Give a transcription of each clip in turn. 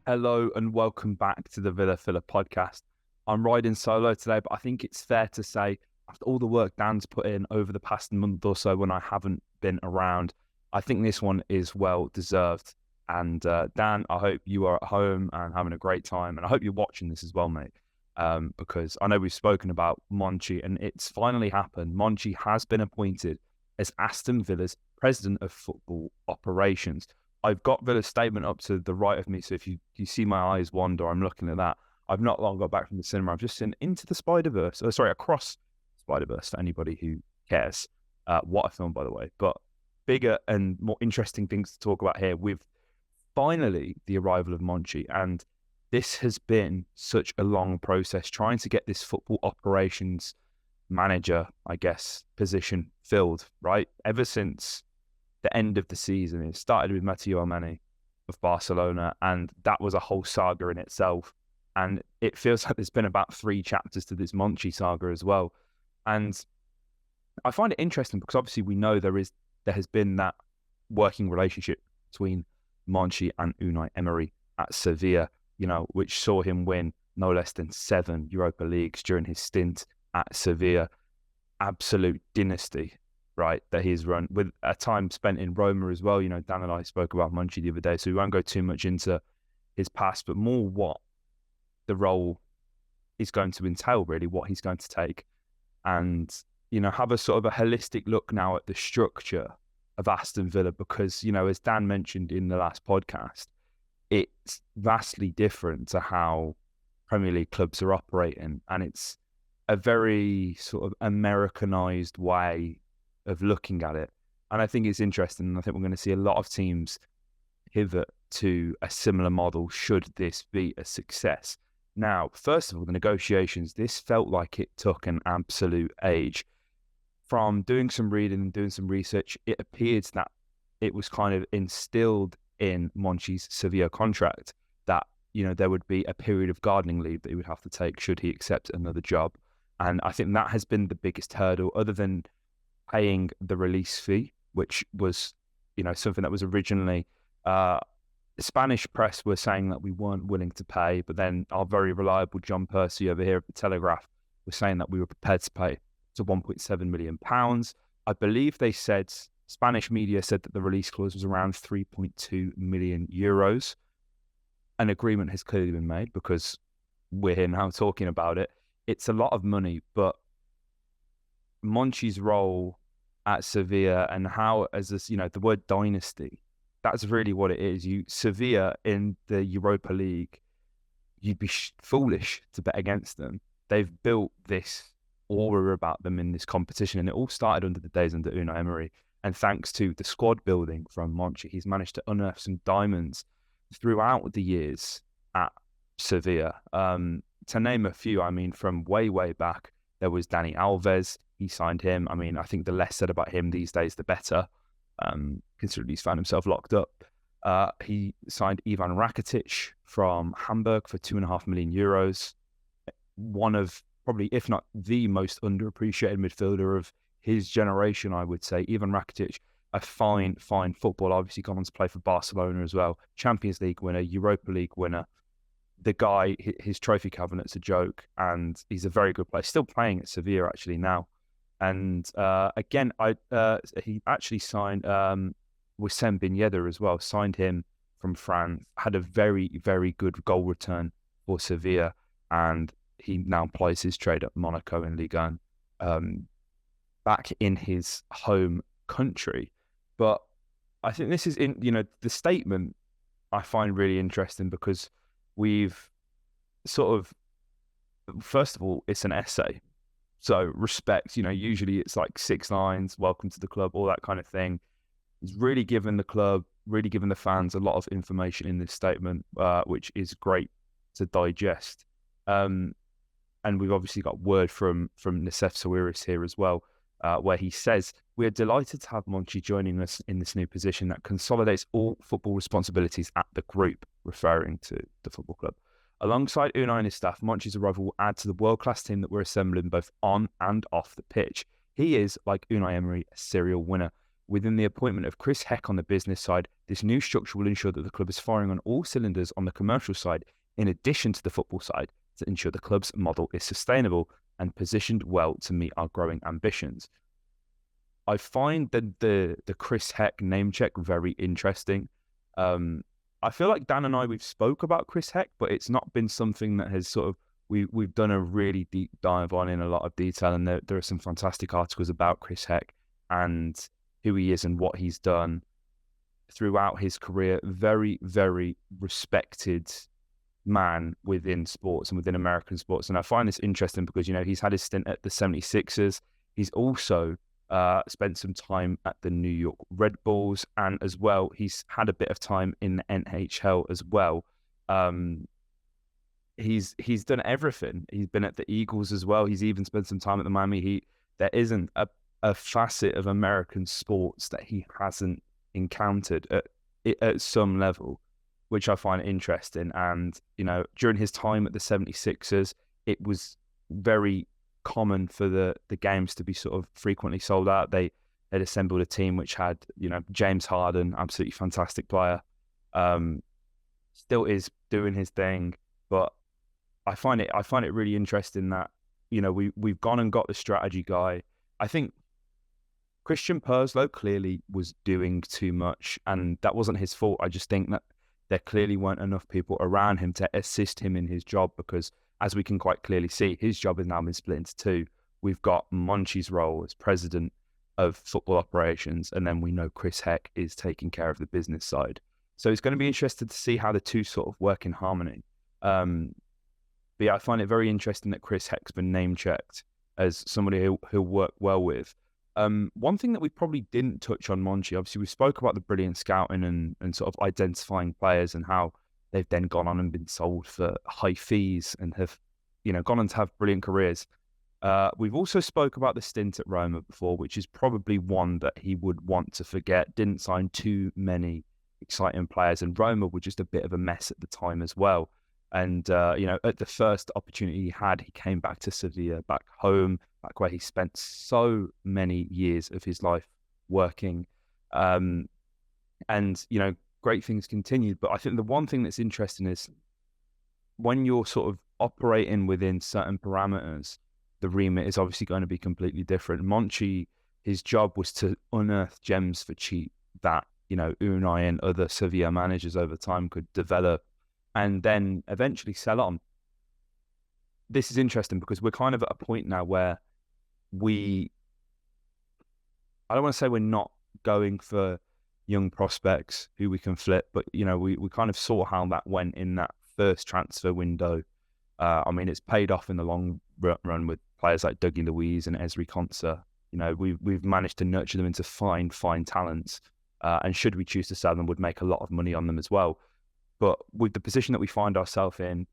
Hello and welcome back to the Villa Filler podcast. I'm riding solo today, but I think it's fair to say, after all the work Dan's put in over the past month or so when I haven't been around, I think this one is well deserved. And Dan, I hope you are at home and having a great time. And I hope you're watching this as well, mate, because I know we've spoken about Monchi and it's finally happened. Monchi has been appointed as Aston Villa's President of Football Operations. I've got Villa's statement up to the right of me, so if you see my eyes wander, I'm looking at that. I've not long got back from the cinema. I've just seen Into the Spider-Verse. Oh, sorry, Across Spider-Verse to anybody who cares. What a film, by the way. But bigger and more interesting things to talk about here with finally the arrival of Monchi. And this has been such a long process trying to get this football operations manager, I guess, position filled, right? Ever since the end of the season. It started with Matteo Almani of Barcelona, and that was a whole saga in itself. And it feels like there's been about 3 chapters to this Monchi saga as well. And I find it interesting because obviously we know there has been that working relationship between Monchi and Unai Emery at Sevilla, which saw him win no less than 7 Europa Leagues during his stint at Sevilla. Absolute dynasty, right, that he's run with a time spent in Roma as well. Dan and I spoke about Monchi the other day, so we won't go too much into his past, but more what the role is going to entail, really, what he's going to take, and, have a sort of a holistic look now at the structure of Aston Villa, because, as Dan mentioned in the last podcast, it's vastly different to how Premier League clubs are operating, and it's a very sort of Americanized way of looking at it. And I think it's interesting. And I think we're going to see a lot of teams pivot to a similar model should this be a success. Now, first of all, the negotiations, this felt like it took an absolute age. From doing some reading and doing some research, it appeared that it was kind of instilled in Monchi's Sevilla contract that, there would be a period of gardening leave that he would have to take should he accept another job. And I think that has been the biggest hurdle, other than paying the release fee, which was, something that was originally the Spanish press were saying that we weren't willing to pay, but then our very reliable John Percy over here at the Telegraph was saying that we were prepared to pay to £1.7 million. I believe they said, Spanish media said that the release clause was around €3.2 million. An agreement has clearly been made because we're here now talking about it. It's a lot of money, but Monchi's role at Sevilla and how, as this, the word dynasty, that's really what it is. Sevilla in the Europa League, you'd be foolish to bet against them. They've built this aura about them in this competition, and it all started under the days under Unai Emery. And thanks to the squad building from Monchi, he's managed to unearth some diamonds throughout the years at Sevilla. To name a few, from way, way back, there was Dani Alves. He signed him. I think the less said about him these days, the better, considering he's found himself locked up. He signed Ivan Rakitic from Hamburg for €2.5 million. One of probably, if not the most underappreciated midfielder of his generation, I would say. Ivan Rakitic, a fine footballer, obviously gone on to play for Barcelona as well. Champions League winner, Europa League winner. The guy, his trophy cabinet's a joke, and he's a very good player. Still playing at Sevilla actually now. And again, he actually signed Wissam Ben Yedder as well. Signed him from France. Had a very, very good goal return for Sevilla, and he now plays his trade at Monaco in Ligue 1, back in his home country. But I think this is the statement I find really interesting because we've sort of, first of all, it's an essay. So respect, usually it's like 6 lines, welcome to the club, all that kind of thing. He's really given the club, really given the fans a lot of information in this statement, which is great to digest. And we've obviously got word from Nassef Sawiris here as well, where he says, "We are delighted to have Monchi joining us in this new position that consolidates all football responsibilities at the group," referring to the football club. "Alongside Unai and his staff, Monchi's arrival will add to the world-class team that we're assembling both on and off the pitch. He is, like Unai Emery, a serial winner. Within the appointment of Chris Heck on the business side, this new structure will ensure that the club is firing on all cylinders on the commercial side, in addition to the football side, to ensure the club's model is sustainable and positioned well to meet our growing ambitions. I find the Chris Heck name check very interesting. I feel like Dan and I, we've spoke about Chris Heck, but it's not been something that has sort of, we've done a really deep dive on in a lot of detail, and there are some fantastic articles about Chris Heck and who he is and what he's done throughout his career. Very, very respected man within sports and within American sports. And I find this interesting because, he's had his stint at the 76ers. He's also spent some time at the New York Red Bulls, and as well, he's had a bit of time in the NHL as well. He's done everything. He's been at the Eagles as well. He's even spent some time at the Miami Heat. There isn't a facet of American sports that he hasn't encountered at some level, which I find interesting. And, during his time at the 76ers, it was very common for the games to be sort of frequently sold out. They had assembled a team which had, James Harden, absolutely fantastic player, still is doing his thing. But I find it really interesting that, we've gone and got the strategy guy. I think Christian Perslow clearly was doing too much, and that wasn't his fault. I just think that there clearly weren't enough people around him to assist him in his job, because as we can quite clearly see, his job has now been split into two. We've got Monchi's role as president of football operations, and then we know Chris Heck is taking care of the business side. So it's going to be interesting to see how the two sort of work in harmony. But yeah, I find it very interesting that Chris Heck's been name-checked as somebody who'll work well with. One thing that we probably didn't touch on Monchi, obviously we spoke about the brilliant scouting and sort of identifying players and how they've then gone on and been sold for high fees and have, gone on to have brilliant careers. We've also spoke about the stint at Roma before, which is probably one that he would want to forget. Didn't sign too many exciting players, and Roma were just a bit of a mess at the time as well. And, at the first opportunity he had, he came back to Sevilla, back home, back where he spent so many years of his life working. And, great things continued. But I think the one thing that's interesting is when you're sort of operating within certain parameters, the remit is obviously going to be completely different. Monchi, his job was to unearth gems for cheap that, Unai and other Sevilla managers over time could develop and then eventually sell on. This is interesting because we're kind of at a point now where I don't want to say we're not going for young prospects who we can flip, but, we kind of saw how that went in that first transfer window. It's paid off in the long run with players like Dougie Luiz and Ezri Konsa. We've managed to nurture them into fine talents. And should we choose to sell them, would make a lot of money on them as well. But with the position that we find ourselves in,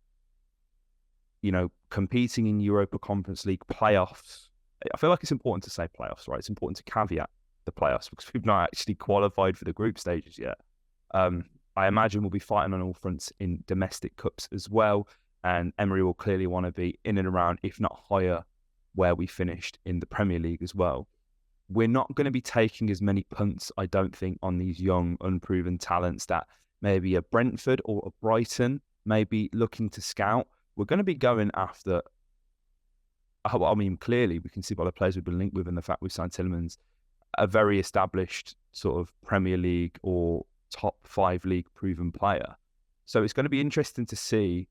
competing in Europa Conference League playoffs, I feel like it's important to say playoffs, right? It's important to caveat the playoffs because we've not actually qualified for the group stages yet. I imagine we'll be fighting on all fronts in domestic cups as well. And Emery will clearly want to be in and around, if not higher, where we finished in the Premier League as well. We're not going to be taking as many punts, I don't think, on these young, unproven talents that maybe a Brentford or a Brighton may be looking to scout. We're going to be going after, clearly we can see by the players we've been linked with and the fact we've signed Tielemans, a very established sort of Premier League or top 5 league proven player. So it's going to be interesting to see.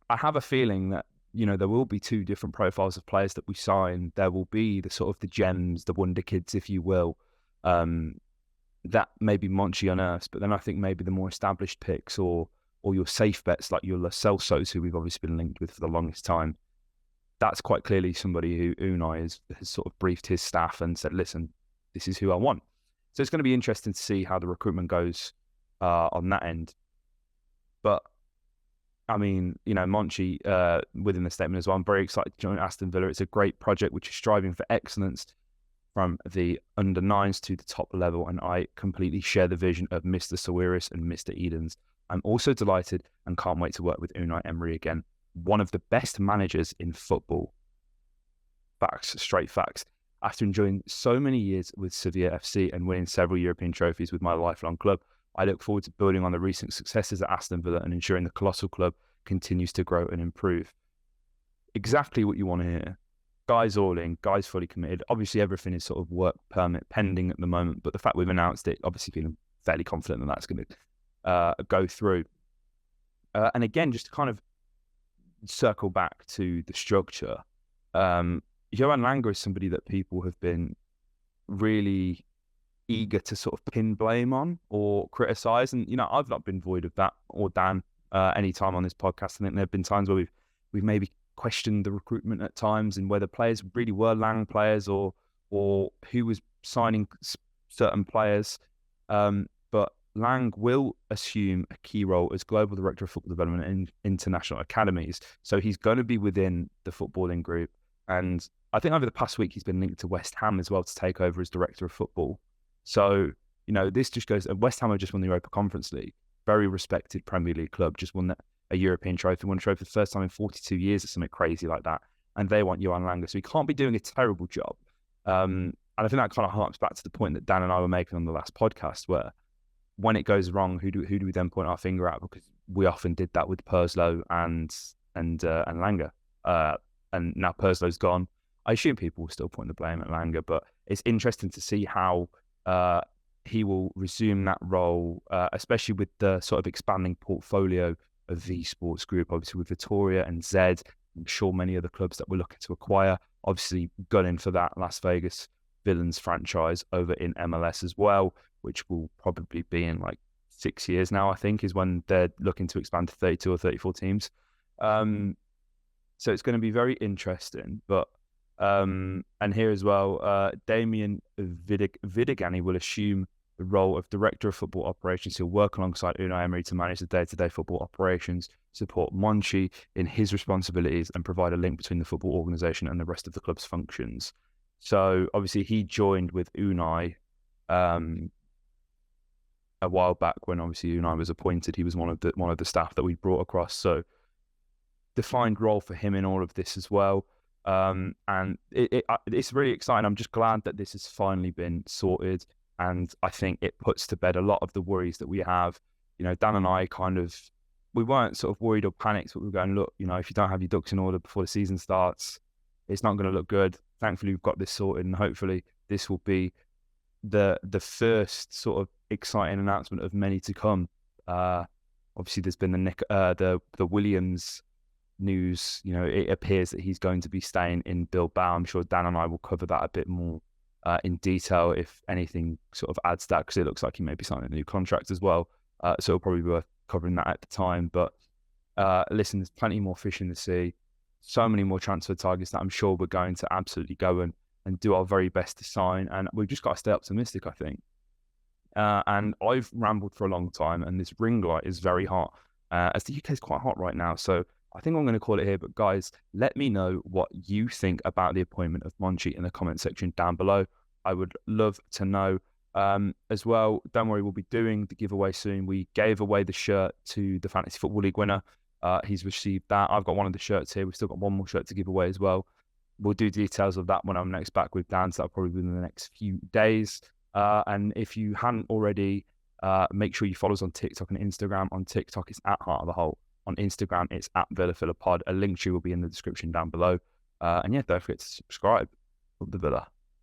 I have a feeling that, there will be two different profiles of players that we sign. There will be the sort of the gems, the wonder kids, if you will, that maybe Monchi unearths, but then I think maybe the more established picks or your safe bets like your Lo Celsos, who we've obviously been linked with for the longest time, that's quite clearly somebody who Unai has sort of briefed his staff and said, listen, this is who I want. So it's going to be interesting to see how the recruitment goes on that end. But Monchi, within the statement as well, I'm very excited to join Aston Villa. It's a great project which is striving for excellence from the under-9s to the top level, and I completely share the vision of Mr. Sawiris and Mr. Edens. I'm also delighted and can't wait to work with Unai Emery again. One of the best managers in football. Facts, straight facts. After enjoying so many years with Sevilla FC and winning several European trophies with my lifelong club, I look forward to building on the recent successes at Aston Villa and ensuring the colossal club continues to grow and improve. Exactly what you want to hear. Guys all in, guys fully committed. Obviously, everything is sort of work permit pending at the moment, but the fact we've announced it, obviously feeling fairly confident that that's going to go through. And again, just to kind of circle back to the structure, Johan Langer is somebody that people have been really eager to sort of pin blame on or criticize. And, I've not been void of that, or Dan, any time on this podcast. I think there have been times where we've maybe questioned the recruitment at times and whether players really were Lang players or who was signing certain players. But Lang will assume a key role as Global Director of Football Development in international academies. So he's going to be within the footballing group. And I think over the past week, he's been linked to West Ham as well to take over as Director of Football. So, this just goes, West Ham have just won the Europa Conference League, very respected Premier League club, just won a European trophy, won a trophy for the first time in 42 years or something crazy like that. And they want Johan Langer. So he can't be doing a terrible job. And I think that kind of harks back to the point that Dan and I were making on the last podcast, where when it goes wrong, who do we then point our finger at? Because we often did that with Purslow and Langer. And now Perslow's gone. I assume people will still point the blame at Langer, but it's interesting to see how he will resume that role, especially with the sort of expanding portfolio of the sports group, obviously with Vittoria and Zed. I'm sure many other clubs that we're looking to acquire, obviously gunning for that Las Vegas Villains franchise over in MLS as well, which will probably be in like 6 years now, I think, is when they're looking to expand to 32 or 34 teams. So it's going to be very interesting. But and here as well, Damien Vidigani will assume the role of Director of Football Operations. He'll work alongside Unai Emery to manage the day-to-day football operations, support Monchi in his responsibilities, and provide a link between the football organisation and the rest of the club's functions. So obviously he joined with Unai a while back when obviously Unai was appointed. He was one of the staff that we brought across. So defined role for him in all of this as well. And it's really exciting. I'm just glad that this has finally been sorted. And I think it puts to bed a lot of the worries that we have. Dan and I we weren't sort of worried or panicked, but we were going, look, if you don't have your ducks in order before the season starts, it's not going to look good. Thankfully, we've got this sorted, and hopefully this will be the first sort of exciting announcement of many to come. Obviously, there's been the Williams news. It appears that he's going to be staying in Bilbao. I'm sure Dan and I will cover that a bit more in detail if anything sort of adds that, because it looks like he may be signing a new contract as well. So it'll probably be worth covering that at the time. But listen, there's plenty more fish in the sea. So many more transfer targets that I'm sure we're going to absolutely go and do our very best to sign. And we've just got to stay optimistic, I think. And I've rambled for a long time, and this ring light is very hot, as the UK is quite hot right now. So I think I'm going to call it here. But guys, let me know what you think about the appointment of Monchi in the comment section down below. I would love to know. As well, don't worry, we'll be doing the giveaway soon. We gave away the shirt to the Fantasy Football League winner. He's received that. I've got one of the shirts here. We've still got one more shirt to give away as well. We'll do details of that when I'm next back with Dan. So that'll probably be in the next few days. And if you hadn't already, make sure you follow us on TikTok and Instagram. On TikTok, it's at Heart of the Holte. On Instagram, it's at VillaPod. A link to will be in the description down below. And yeah, don't forget to subscribe. Love the Villa.